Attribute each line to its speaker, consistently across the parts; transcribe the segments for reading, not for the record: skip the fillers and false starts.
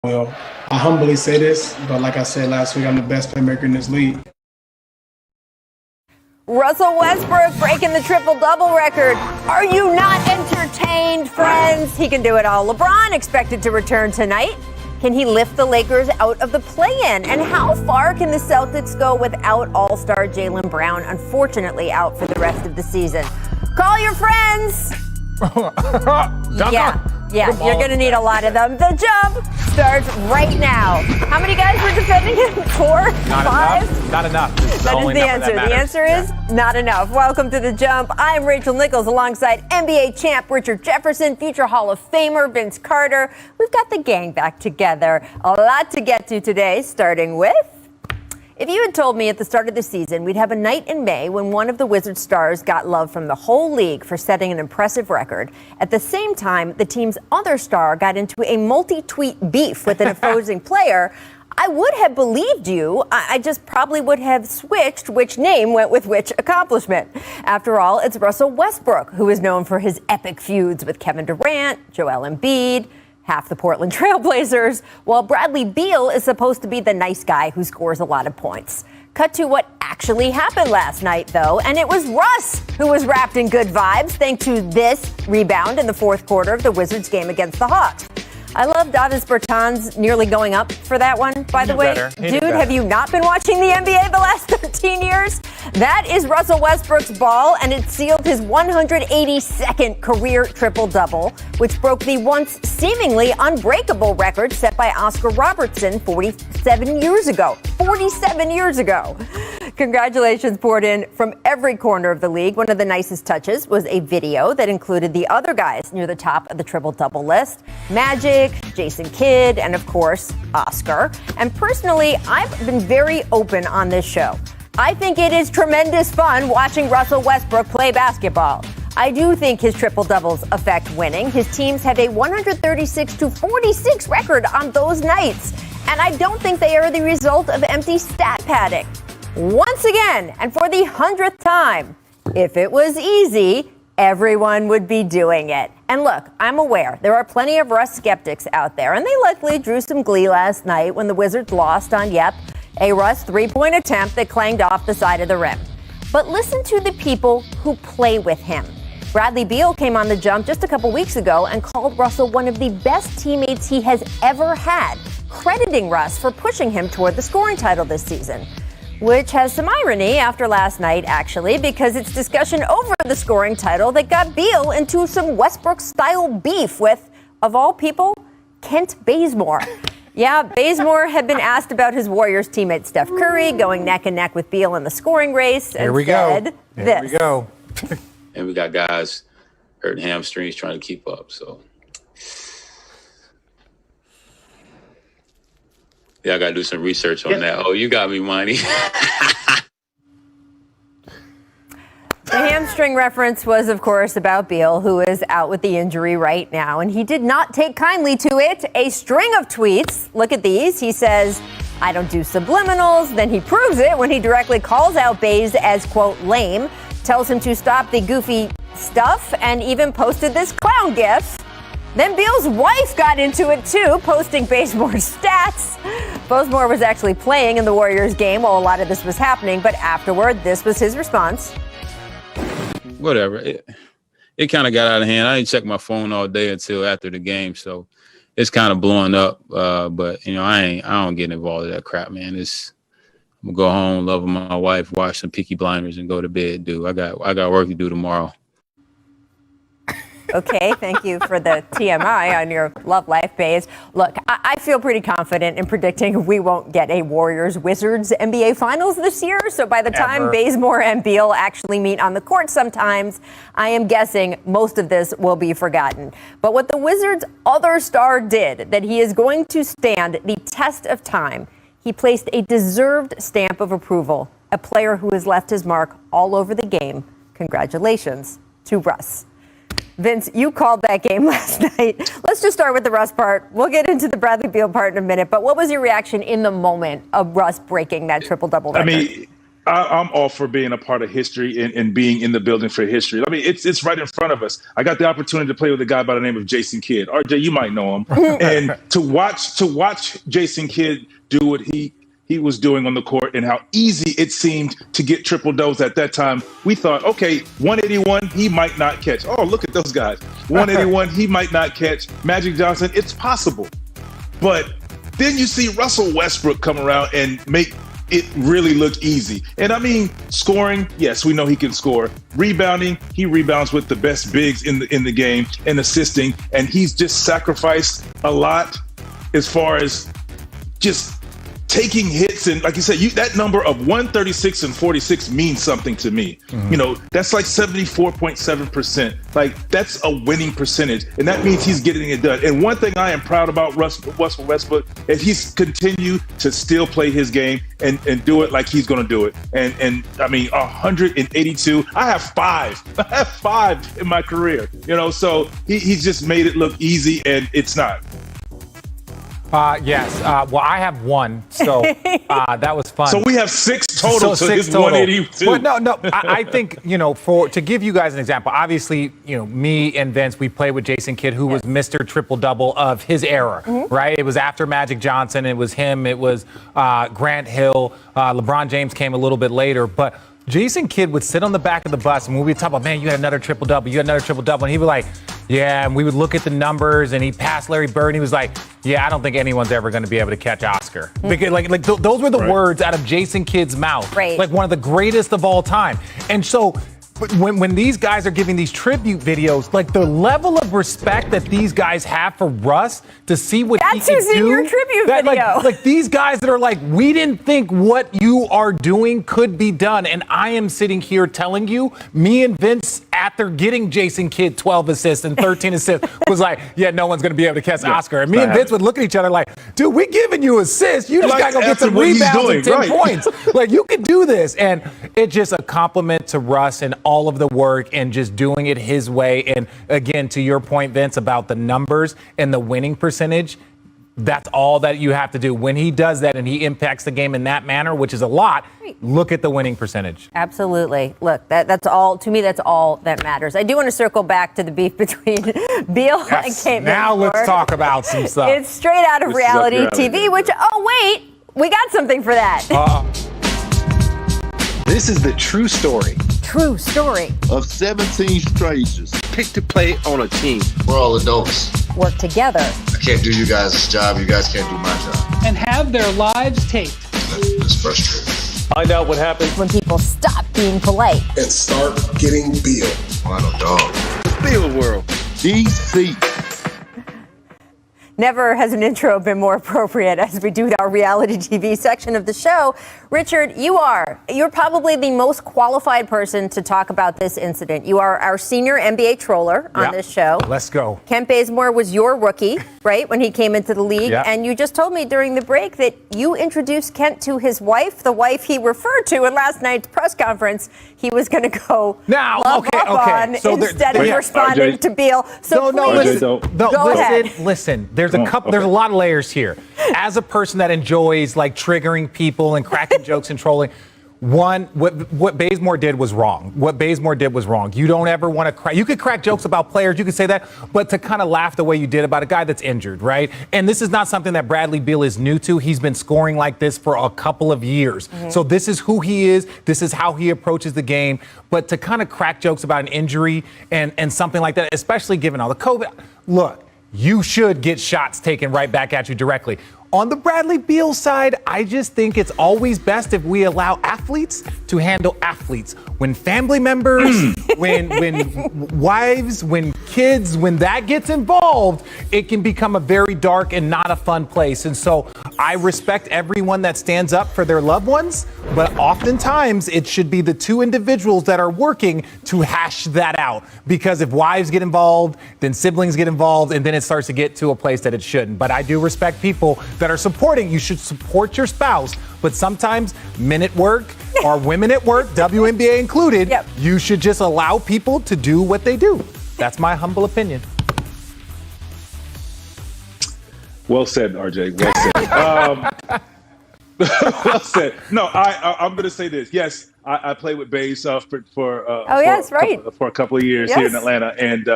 Speaker 1: Well, I humbly say this, but like I said last week, I'm the best playmaker in this league.
Speaker 2: Russell Westbrook breaking the triple-double record. Are you not entertained, friends? He can do it all. LeBron expected to return tonight. Can he lift the Lakers out of the play-in? And how far can the Celtics go without all-star Jaylen Brown, unfortunately out for the rest of the season? Call your friends. Yeah, you're going to need a lot of them. The Jump starts right now. How many guys were defending him? 4? 5?
Speaker 3: Not enough.
Speaker 2: That is the answer. The answer is not enough. Welcome to The Jump. I'm Rachel Nichols alongside NBA champ Richard Jefferson, future Hall of Famer Vince Carter. We've got the gang back together. A lot to get to today, starting with... If you had told me at the start of the season we'd have a night in May when one of the Wizards stars got love from the whole league for setting an impressive record, at the same time the team's other star got into a multi-tweet beef with an opposing player, I would have believed you. I just probably would have switched which name went with which accomplishment. After all, it's Russell Westbrook, who is known for his epic feuds with Kevin Durant, Joel Embiid, half the Portland Trailblazers, while Bradley Beal is supposed to be the nice guy who scores a lot of points. Cut to what actually happened last night, though, and it was Russ who was wrapped in good vibes thanks to this rebound in the fourth quarter of the Wizards game against the Hawks. I love Davis Bertans nearly going up for that one, by the way. Dude, have you not been watching the NBA the last 13 years? That is Russell Westbrook's ball, and it sealed his 182nd career triple-double, which broke the once seemingly unbreakable record set by Oscar Robertson 47 years ago. 47 years ago. Congratulations poured in from every corner of the league. One of the nicest touches was a video that included the other guys near the top of the triple-double list. Magic, Jason Kidd, and of course, Oscar. And personally, I've been very open on this show. I think it is tremendous fun watching Russell Westbrook play basketball. I do think his triple-doubles affect winning. His teams have a 136-46 record on those nights. And I don't think they are the result of empty stat padding. Once again, and for the 100th time, if it was easy, everyone would be doing it. And look, I'm aware there are plenty of Russ skeptics out there, and they likely drew some glee last night when the Wizards lost on, a Russ three-point attempt that clanged off the side of the rim. But listen to the people who play with him. Bradley Beal came on The Jump just a couple weeks ago and called Russell one of the best teammates he has ever had, crediting Russ for pushing him toward the scoring title this season. Which has some irony after last night, actually, because it's discussion over the scoring title that got Beal into some Westbrook-style beef with, of all people, Kent Bazemore. Yeah, Bazemore had been asked about his Warriors teammate Steph Curry going neck and neck with Beal in the scoring race and said this.
Speaker 3: Here we go.
Speaker 4: And we got guys hurting hamstrings trying to keep up, so... Yeah, I got to do some research on that. Oh, you got me, Monty.
Speaker 2: The hamstring reference was, of course, about Beal, who is out with the injury right now, and he did not take kindly to it. A string of tweets. Look at these. He says, I don't do subliminals. Then he proves it when he directly calls out Baze as, quote, lame, tells him to stop the goofy stuff, and even posted this clown gif. Then Beal's wife got into it, too, posting Bazemore's stats. Bazemore was actually playing in the Warriors game while a lot of this was happening, but afterward, this was his response.
Speaker 4: Whatever. It kind of got out of hand. I didn't check my phone all day until after the game, so it's kind of blowing up. But, I don't get involved in that crap, man. I'm going to go home, love my wife, watch some Peaky Blinders, and go to bed, dude. I got work to do tomorrow.
Speaker 2: Okay, thank you for the TMI on your love life page. Look, I feel pretty confident in predicting we won't get a Warriors-Wizards NBA Finals this year. So by the time Bazemore and Beal actually meet on the court sometimes, I am guessing most of this will be forgotten. But what the Wizards' other star did, that he is going to stand the test of time, he placed a deserved stamp of approval, a player who has left his mark all over the game. Congratulations to Russ. Vince, you called that game last night. Let's just start with the Russ part. We'll get into the Bradley Beal part in a minute. But what was your reaction in the moment of Russ breaking that triple-double record?
Speaker 3: I'm all for being a part of history and being in the building for history. I mean, it's right in front of us. I got the opportunity to play with a guy by the name of Jason Kidd. RJ, you might know him. And to watch Jason Kidd do what he was doing on the court and how easy it seemed to get triple doubles at that time, we thought, okay, 181, he might not catch. Oh, look at those guys. 181, he might not catch. Magic Johnson, it's possible. But then you see Russell Westbrook come around and make it really look easy. And I mean, scoring, yes, we know he can score. Rebounding, he rebounds with the best bigs in the game, and assisting, and he's just sacrificed a lot as far as just taking hits. And like you said, that number of 136 and 46 means something to me. Mm-hmm. You know, that's like 74.7%. Like, that's a winning percentage, and that means he's getting it done. And one thing I am proud about Russell Westbrook is he's continued to still play his game and do it like he's going to do it. And I mean, 182. I have five in my career. You know, so he's just made it look easy, and it's not.
Speaker 5: Yes. Well, I have one, so that was fun.
Speaker 3: So we have six total. So
Speaker 5: six
Speaker 3: his
Speaker 5: total.
Speaker 3: 182.
Speaker 5: But no. I think, you know, to give you guys an example, obviously, you know, me and Vince, we played with Jason Kidd, who was Mr. Triple-Double of his era, right? It was after Magic Johnson. It was him. It was Grant Hill. LeBron James came a little bit later, but Jason Kidd would sit on the back of the bus and we would talk about, man, you had another triple-double, and he would like, yeah, and we would look at the numbers, and he passed Larry Bird, and he was like, yeah, I don't think anyone's ever going to be able to catch Oscar. Because like those were the words out of Jason Kidd's mouth.
Speaker 2: Right.
Speaker 5: Like one of the greatest of all time. And so when these guys are giving these tribute videos, like the level of respect that these guys have for Russ to see what he can do.
Speaker 2: That's who's in your tribute video.
Speaker 5: Like these guys that are like, we didn't think what you are doing could be done. And I am sitting here telling you, me and Vince, after getting Jason Kidd 12 assists and 13 assists, was like, yeah, no one's going to be able to catch Oscar. And me and Vince would look at each other like, dude, we giving you assists. You just got to go get some rebounds and 10 points. Like, you can do this. And it's just a compliment to Russ and all of the work and just doing it his way. And again, to your point, Vince, about the numbers and the winning percentage, that's all that you have to do. When he does that and he impacts the game in that manner, which is a lot, look at the winning percentage.
Speaker 2: Absolutely. Look, that's all, to me, that's all that matters. I do want to circle back to the beef between Beal and Kate.
Speaker 5: Now let's talk about some stuff.
Speaker 2: It's straight out of reality TV, which, we got something for that.
Speaker 6: This is the true story.
Speaker 2: True story.
Speaker 7: Of 17 strangers
Speaker 6: Picked to play on a team.
Speaker 7: We're all adults.
Speaker 2: Work together.
Speaker 7: I can't do you guys' job. You guys can't do my job.
Speaker 8: And have their lives taped.
Speaker 7: That's frustrating.
Speaker 6: Find out what happens
Speaker 2: when people stop being polite.
Speaker 9: And start getting Beal.
Speaker 7: Oh, I know, dog.
Speaker 6: the Beal world.
Speaker 7: DC.
Speaker 2: Never has an intro been more appropriate as we do our reality TV section of the show. Richard, you're probably the most qualified person to talk about this incident. You are our senior NBA troller on this show.
Speaker 5: Let's go.
Speaker 2: Kent Bazemore was your rookie, right, when he came into the league.
Speaker 5: Yeah.
Speaker 2: And you just told me during the break that you introduced Kent to his wife, the wife he referred to in last night's press conference. He was going to go on
Speaker 5: so
Speaker 2: instead of responding to Beal. So go ahead.
Speaker 5: Listen. There's a lot of layers here. As a person that enjoys like triggering people and cracking jokes and trolling, what Bazemore did was wrong. You don't ever want to crack. You could crack jokes about players. You could say that, but to kind of laugh the way you did about a guy that's injured, right? And this is not something that Bradley Beal is new to. He's been scoring like this for a couple of years. Mm-hmm. So this is who he is. This is how he approaches the game. But to kind of crack jokes about an injury and something like that, especially given all the COVID, look, you should get shots taken right back at you directly. On the Bradley Beal side, I just think it's always best if we allow athletes to handle athletes. When family members, when wives, when kids, when that gets involved, it can become a very dark and not a fun place. And so I respect everyone that stands up for their loved ones, but oftentimes it should be the two individuals that are working to hash that out. Because if wives get involved, then siblings get involved, and then it starts to get to a place that it shouldn't. But I do respect people that are supporting. You should support your spouse, but sometimes men at work or women at work, WNBA included, you should just allow people to do what they do. That's my humble opinion.
Speaker 3: Well said, RJ. Well said. Well said. No, I'm going to say this. Yes, I played with Baze for a couple of years here in Atlanta, and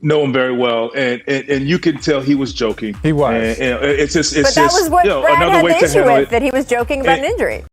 Speaker 3: know him very well. And you can tell he was joking.
Speaker 5: He was.
Speaker 3: And it's just
Speaker 2: but that was what Brad had the issue with, that he was joking about an injury.